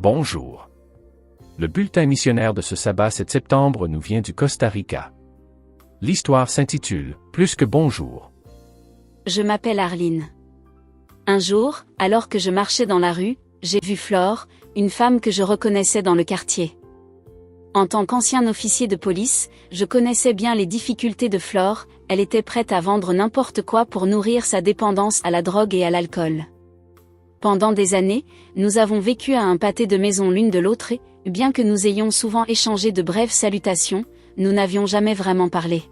Bonjour. Le bulletin missionnaire de ce sabbat 7 septembre nous vient du Costa Rica. L'histoire s'intitule « Plus que bonjour ». Je m'appelle Arline. Un jour, alors que je marchais dans la rue, j'ai vu Flore, une femme que je reconnaissais dans le quartier. En tant qu'ancien officier de police, je connaissais bien les difficultés de Flore, elle était prête à vendre n'importe quoi pour nourrir sa dépendance à la drogue et à l'alcool. Pendant des années, nous avons vécu à un pâté de maison l'une de l'autre et, bien que nous ayons souvent échangé de brèves salutations, nous n'avions jamais vraiment parlé.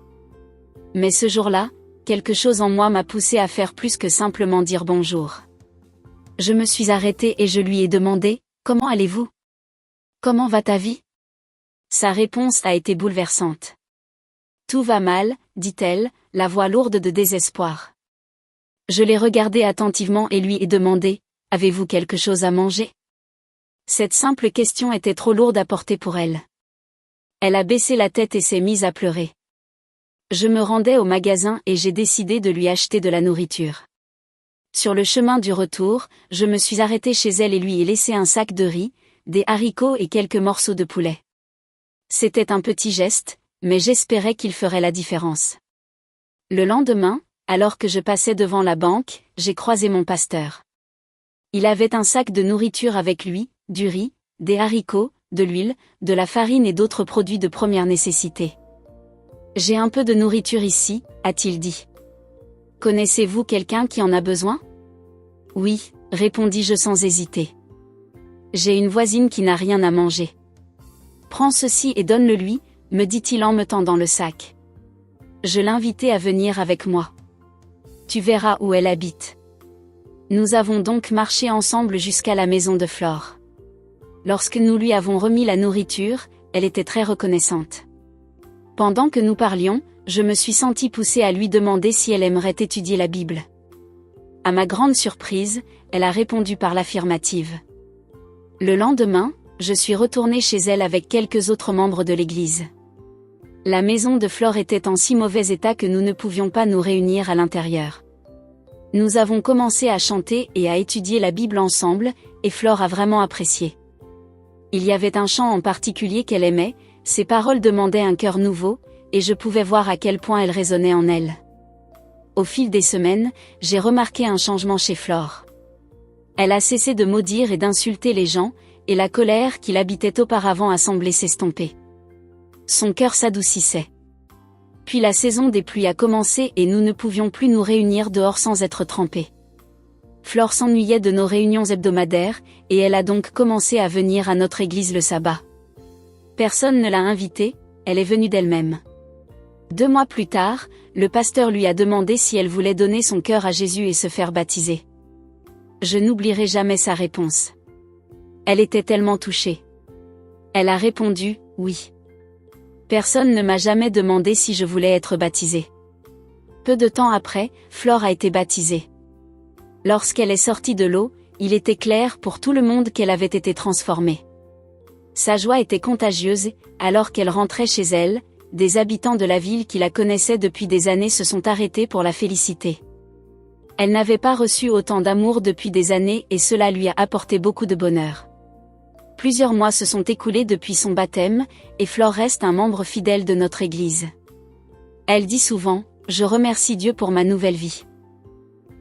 Mais ce jour-là, quelque chose en moi m'a poussé à faire plus que simplement dire bonjour. Je me suis arrêtée et je lui ai demandé « Comment allez-vous ? Comment va ta vie ?» Sa réponse a été bouleversante. « Tout va mal, dit-elle, la voix lourde de désespoir. » Je l'ai regardée attentivement et lui ai demandé « Avez-vous quelque chose à manger ?» Cette simple question était trop lourde à porter pour elle. Elle a baissé la tête et s'est mise à pleurer. Je me rendais au magasin et j'ai décidé de lui acheter de la nourriture. Sur le chemin du retour, je me suis arrêtée chez elle et lui ai laissé un sac de riz, des haricots et quelques morceaux de poulet. C'était un petit geste, mais j'espérais qu'il ferait la différence. Le lendemain, alors que je passais devant la banque, j'ai croisé mon pasteur. Il avait un sac de nourriture avec lui, du riz, des haricots, de l'huile, de la farine et d'autres produits de première nécessité. « J'ai un peu de nourriture ici, » a-t-il dit. « Connaissez-vous quelqu'un qui en a besoin ? » ?»« Oui, » répondis-je sans hésiter. « J'ai une voisine qui n'a rien à manger. »« Prends ceci et donne-le lui, » me dit-il en me tendant le sac. Je l'invitai à venir avec moi. Tu verras où elle habite. Nous avons donc marché ensemble jusqu'à la maison de Flore. Lorsque nous lui avons remis la nourriture, elle était très reconnaissante. Pendant que nous parlions, je me suis sentie poussée à lui demander si elle aimerait étudier la Bible. À ma grande surprise, elle a répondu par l'affirmative. Le lendemain, je suis retournée chez elle avec quelques autres membres de l'église. La maison de Flore était en si mauvais état que nous ne pouvions pas nous réunir à l'intérieur. Nous avons commencé à chanter et à étudier la Bible ensemble, et Flore a vraiment apprécié. Il y avait un chant en particulier qu'elle aimait, ses paroles demandaient un cœur nouveau, et je pouvais voir à quel point elles résonnaient en elle. Au fil des semaines, j'ai remarqué un changement chez Flore. Elle a cessé de maudire et d'insulter les gens, et la colère qui l'habitait auparavant a semblé s'estomper. Son cœur s'adoucissait. Puis la saison des pluies a commencé et nous ne pouvions plus nous réunir dehors sans être trempés. Flore s'ennuyait de nos réunions hebdomadaires, et elle a donc commencé à venir à notre église le sabbat. Personne ne l'a invitée, elle est venue d'elle-même. 2 mois plus tard, le pasteur lui a demandé si elle voulait donner son cœur à Jésus et se faire baptiser. Je n'oublierai jamais sa réponse. Elle était tellement touchée. Elle a répondu « oui ». Personne ne m'a jamais demandé si je voulais être baptisée. Peu de temps après, Flore a été baptisée. Lorsqu'elle est sortie de l'eau, il était clair pour tout le monde qu'elle avait été transformée. Sa joie était contagieuse, alors qu'elle rentrait chez elle, des habitants de la ville qui la connaissaient depuis des années se sont arrêtés pour la féliciter. Elle n'avait pas reçu autant d'amour depuis des années et cela lui a apporté beaucoup de bonheur. Plusieurs mois se sont écoulés depuis son baptême, et Flore reste un membre fidèle de notre Église. Elle dit souvent « Je remercie Dieu pour ma nouvelle vie.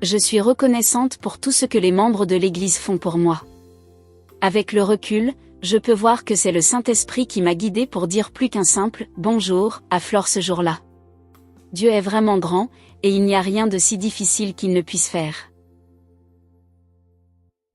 Je suis reconnaissante pour tout ce que les membres de l'Église font pour moi. » Avec le recul, je peux voir que c'est le Saint-Esprit qui m'a guidée pour dire plus qu'un simple « bonjour » à Flore ce jour-là. Dieu est vraiment grand, et il n'y a rien de si difficile qu'il ne puisse faire.